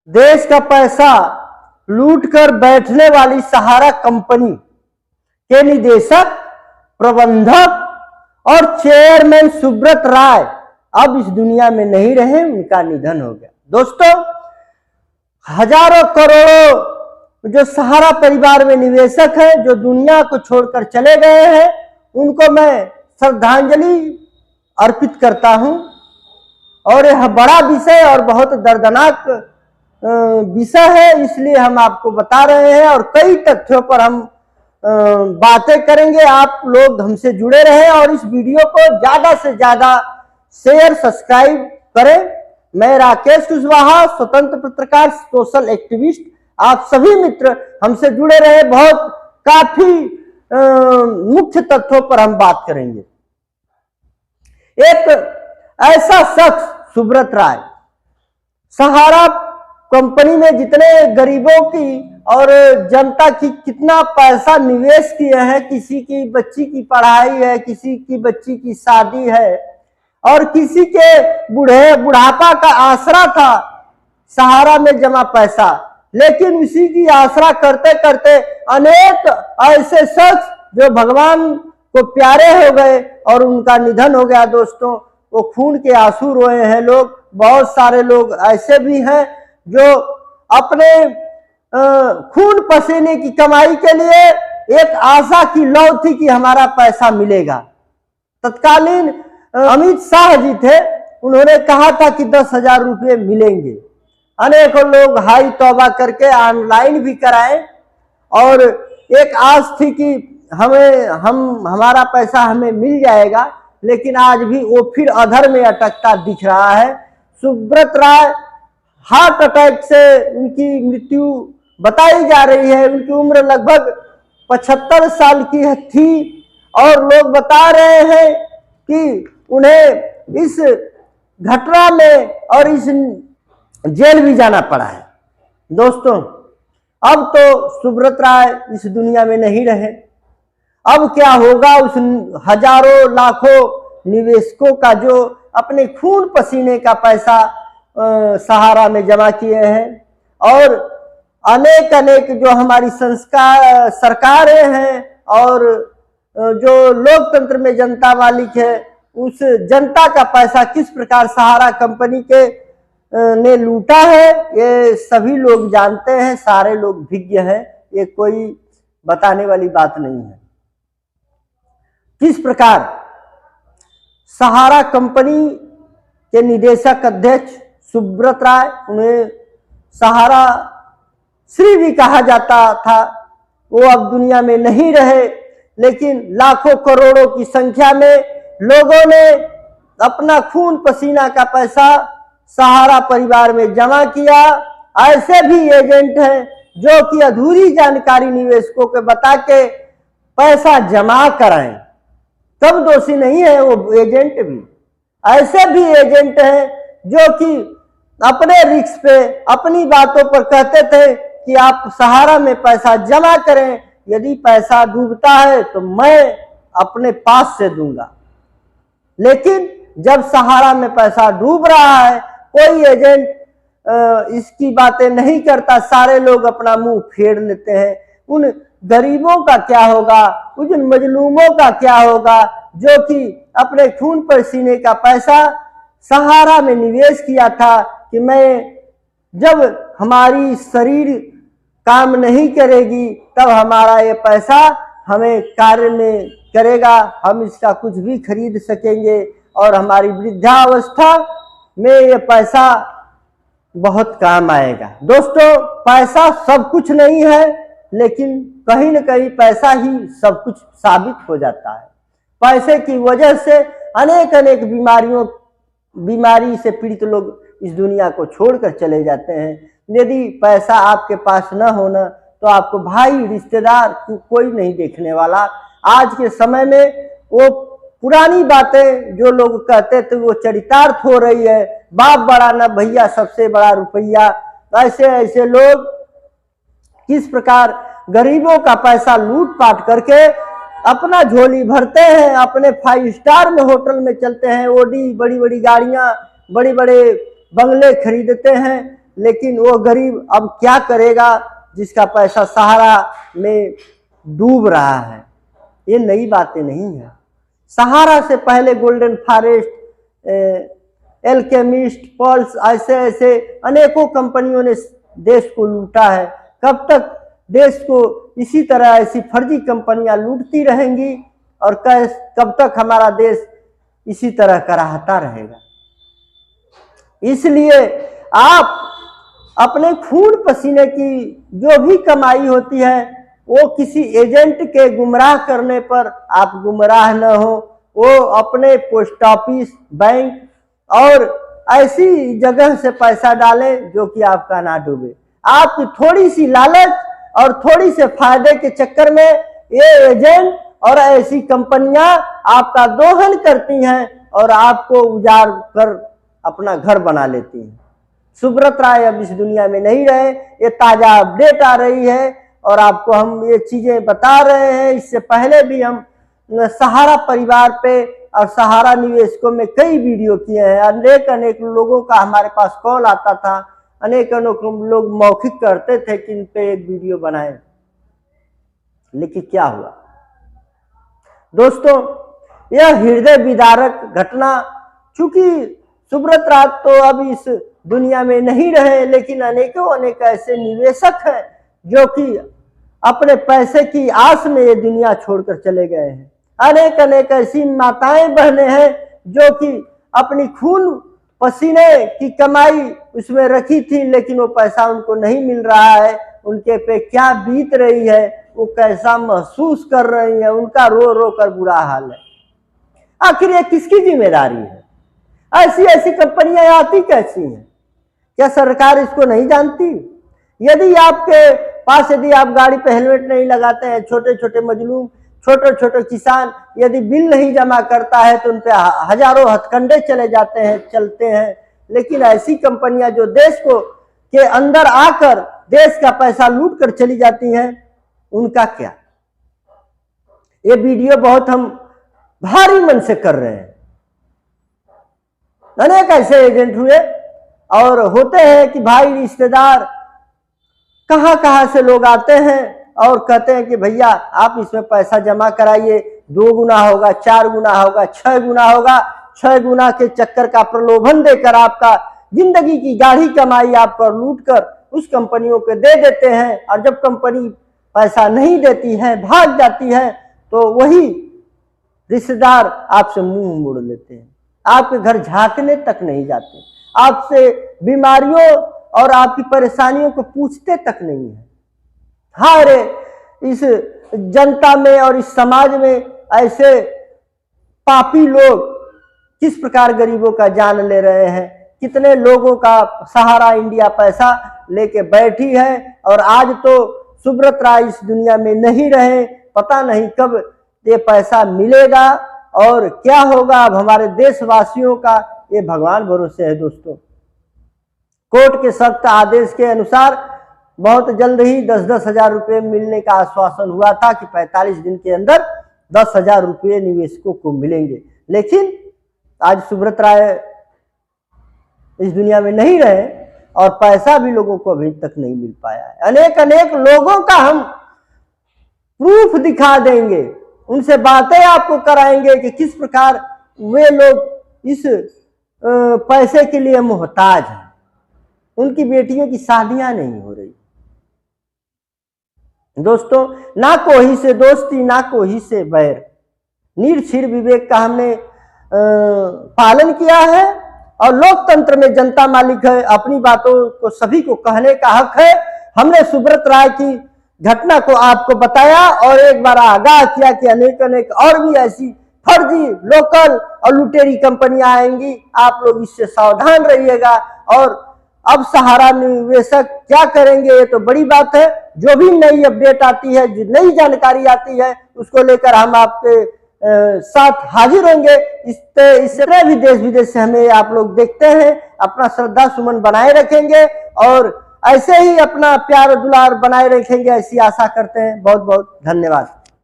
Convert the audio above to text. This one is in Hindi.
देश का पैसा लूट कर बैठने वाली सहारा कंपनी के निदेशक, प्रबंधक और चेयरमैन सुब्रत राय अब इस दुनिया में नहीं रहे, उनका निधन हो गया। दोस्तों, हजारों करोड़ों जो सहारा परिवार में निवेशक हैं, जो दुनिया को छोड़कर चले गए हैं, उनको मैं श्रद्धांजलि अर्पित करता हूं। और यह बड़ा विषय और बहुत दर्दनाक विषय है, इसलिए हम आपको बता रहे हैं और कई तथ्यों पर हम बातें करेंगे। आप लोग हमसे जुड़े रहें और इस वीडियो को ज्यादा से ज्यादा शेयर, सब्सक्राइब करें। मैं राकेश कुशवाहा, स्वतंत्र पत्रकार, सोशल एक्टिविस्ट। आप सभी मित्र हमसे जुड़े रहे। बहुत काफी मुख्य तथ्यों पर हम बात करेंगे। एक ऐसा शख्स सुब्रत राय, सहारा कंपनी में जितने गरीबों की और जनता की कितना पैसा निवेश किए हैं, किसी की बच्ची की पढ़ाई है, किसी की बच्ची की शादी है और किसी के बुढ़ापा का आसरा था सहारा में जमा पैसा, लेकिन उसी की आसरा करते करते अनेक ऐसे शख्स जो भगवान को प्यारे हो गए और उनका निधन हो गया। दोस्तों, वो खून के आंसू रोए हैं लोग। बहुत सारे लोग ऐसे भी हैं जो अपने खून पसीने की कमाई के लिए एक आशा की लौ थी कि हमारा पैसा मिलेगा। तत्कालीन अमित शाह जी थे, उन्होंने कहा था कि 10,000 रुपये मिलेंगे। अनेकों लोग हाई तौबा करके ऑनलाइन भी कराए और एक आस थी कि हमारा पैसा हमें मिल जाएगा, लेकिन आज भी वो फिर अधर में अटकता दिख रहा है। सुब्रत राय हार्ट अटैक से उनकी मृत्यु बताई जा रही है। उनकी उम्र लगभग 75 साल की थी और लोग बता रहे हैं कि उन्हें इस घटना में और इस जेल भी जाना पड़ा है। दोस्तों, अब तो सुब्रत राय इस दुनिया में नहीं रहे। अब क्या होगा उस हजारों लाखों निवेशकों का जो अपने खून पसीने का पैसा सहारा में जमा किए हैं और अनेक जो हमारी सरकारें हैं और जो लोकतंत्र में जनता मालिक है, उस जनता का पैसा किस प्रकार सहारा कंपनी के ने लूटा है, ये सभी लोग जानते हैं, सारे लोग विज्ञ हैं। ये कोई बताने वाली बात नहीं है। किस प्रकार सहारा कंपनी के निदेशक अध्यक्ष सुब्रत राय, उन्हें सहारा श्री भी कहा जाता था, वो अब दुनिया में नहीं रहे, लेकिन लाखों करोड़ों की संख्या में लोगों ने अपना खून पसीना का पैसा सहारा परिवार में जमा किया। ऐसे भी एजेंट हैं जो कि अधूरी जानकारी निवेशकों को बता के पैसा जमा कराएं, तब दोषी नहीं है वो एजेंट भी। ऐसे भी एजेंट हैं जो कि अपने रिस्क पे अपनी बातों पर कहते थे कि आप सहारा में पैसा जमा करें, यदि पैसा डूबता है तो मैं अपने पास से दूंगा। लेकिन जब सहारा में पैसा डूब रहा है, कोई एजेंट इसकी बातें नहीं करता, सारे लोग अपना मुंह फेर लेते हैं। उन गरीबों का क्या होगा, उन मजलूमों का क्या होगा जो कि अपने खून पसीने का पैसा सहारा में निवेश किया था कि मैं जब हमारी शरीर काम नहीं करेगी तब हमारा ये पैसा हमें कार्य में करेगा, हम इसका कुछ भी खरीद सकेंगे और हमारी वृद्धावस्था में ये पैसा बहुत काम आएगा। दोस्तों, पैसा सब कुछ नहीं है, लेकिन कहीं न कहीं पैसा ही सब कुछ साबित हो जाता है। पैसे की वजह से अनेक बीमारी से पीड़ित लोग इस दुनिया को छोड़कर चले जाते हैं। यदि पैसा आपके पास न होना तो आपको भाई, रिश्तेदार कोई नहीं देखने वाला। आज के समय में वो पुरानी बातें जो लोग कहते थे वो चरितार्थ हो रही है। बाप बड़ा न भैया, सबसे बड़ा रुपया। ऐसे लोग किस प्रकार गरीबों का पैसा लूट पाट करके अपना झोली भरते हैं, अपने 5 स्टार में होटल में चलते हैं, ओडी बड़ी बड़ी गाड़ियां, बड़े बड़े बंगले खरीदते हैं, लेकिन वो गरीब अब क्या करेगा जिसका पैसा सहारा में डूब रहा है। ये नई बातें नहीं है। सहारा से पहले गोल्डन फॉरेस्ट, एल्केमिस्ट, पल्स, ऐसे ऐसे अनेकों कंपनियों ने देश को लूटा है। कब तक देश को इसी तरह ऐसी फर्जी कंपनियां लूटती रहेंगी और कब तक हमारा देश इसी तरह कराहता रहेगा। इसलिए आप अपने खून पसीने की जो भी कमाई होती है वो किसी एजेंट के गुमराह करने पर आप गुमराह न हो। वो अपने पोस्ट ऑफिस, बैंक और ऐसी जगह से पैसा डालें जो कि आपका ना डूबे। आपकी थोड़ी सी लालच और थोड़ी से फायदे के चक्कर में ये एजेंट और ऐसी कंपनियां आपका दोहन करती हैं और आपको उजाड़ कर अपना घर बना लेती हैं। सुब्रत राय अब इस दुनिया में नहीं रहे। ये ताजा अपडेट आ रही है और आपको हम ये चीजें बता रहे हैं। इससे पहले भी हम सहारा परिवार पे और सहारा निवेशकों में कई वीडियो किए हैं। अनेक लोगों का हमारे पास कॉल आता था, अनेक लोग मौखिक करते थे कि इन पे एक वीडियो बनाए, लेकिन क्या हुआ दोस्तों, यह हृदय विदारक घटना, चूंकि सुब्रत राय तो अब इस दुनिया में नहीं रहे, लेकिन अनेक ऐसे निवेशक हैं जो कि अपने पैसे की आस में ये दुनिया छोड़कर चले गए हैं। अनेक ऐसी माताएं बहनें हैं जो कि अपनी खून पसीने की कमाई उसमें रखी थी, लेकिन वो पैसा उनको नहीं मिल रहा है। उनके पे क्या बीत रही है, वो कैसा महसूस कर रही है, उनका रो रो कर बुरा हाल है। आखिर ये किसकी जिम्मेदारी है? ऐसी ऐसी कंपनियां आती कैसी हैं? क्या सरकार इसको नहीं जानती? यदि आपके पास आप गाड़ी पे हेलमेट नहीं लगाते हैं, छोटे छोटे मजलूम, छोटे छोटे किसान यदि बिल नहीं जमा करता है तो उन पे हजारों हथकंडे चलते हैं। लेकिन ऐसी कंपनियां जो देश को के अंदर आकर देश का पैसा लूट कर चली जाती हैं, उनका क्या? ये वीडियो बहुत हम भारी मन से कर रहे हैं। अनेक ऐसे एजेंट हुए और होते हैं कि भाई रिश्तेदार कहां से लोग आते हैं और कहते हैं कि भैया आप इसमें पैसा जमा कराइए, 2 गुना होगा, 4 गुना होगा, 6 गुना होगा। 6 गुना के चक्कर का प्रलोभन देकर आपका जिंदगी की गाढ़ी कमाई आप पर लूट कर उस कंपनियों को दे देते हैं। और जब कंपनी पैसा नहीं देती है, भाग जाती है, तो वही रिश्तेदार आपसे मुंह मोड़ लेते हैं, आपके घर झांकने तक नहीं जाते, आपसे बीमारियों और आपकी परेशानियों को पूछते तक नहीं है। हर इस जनता में और इस समाज में ऐसे पापी लोग किस प्रकार गरीबों का जान ले रहे हैं। कितने लोगों का सहारा इंडिया पैसा लेके बैठी है और आज तो सुब्रत राय इस दुनिया में नहीं रहे। पता नहीं कब ये पैसा मिलेगा और क्या होगा अब हमारे देशवासियों का, ये भगवान भरोसे है दोस्तों। कोर्ट के सख्त आदेश के अनुसार बहुत जल्द ही 10-10 हजार रुपये मिलने का आश्वासन हुआ था कि 45 दिन के अंदर 10 हजार रुपये निवेशकों को मिलेंगे। लेकिन आज सुब्रत राय इस दुनिया में नहीं रहे और पैसा भी लोगों को अभी तक नहीं मिल पाया है। अनेक लोगों का हम प्रूफ दिखा देंगे, उनसे बातें आपको कराएंगे कि किस प्रकार वे लोग इस पैसे के लिए मोहताज हैं। उनकी बेटियों की शादियां नहीं हो रही दोस्तों। ना कोई से दोस्ती, ना कोई से बैर, निर्छीर विवेक का हमने पालन किया है और लोकतंत्र में जनता मालिक है। अपनी बातों को सभी को कहने का हक है। हमने सुब्रत राय की घटना को आपको बताया और एक बार आगाह किया कि अनेक और भी ऐसी फर्जी, लोकल और लुटेरी कंपनियां आएंगी। आप लोग इससे सावधान रहिएगा। और अब सहारा निवेशक क्या करेंगे, ये तो बड़ी बात है। जो भी नई अपडेट आती है, जो नई जानकारी आती है, उसको लेकर हम आपके साथ हाजिर होंगे। इससे भी देश विदेश से हमें आप लोग देखते हैं। अपना श्रद्धा सुमन बनाए रखेंगे और ऐसे ही अपना प्यार दुलार बनाए रखेंगे, ऐसी आशा करते हैं। बहुत बहुत धन्यवाद।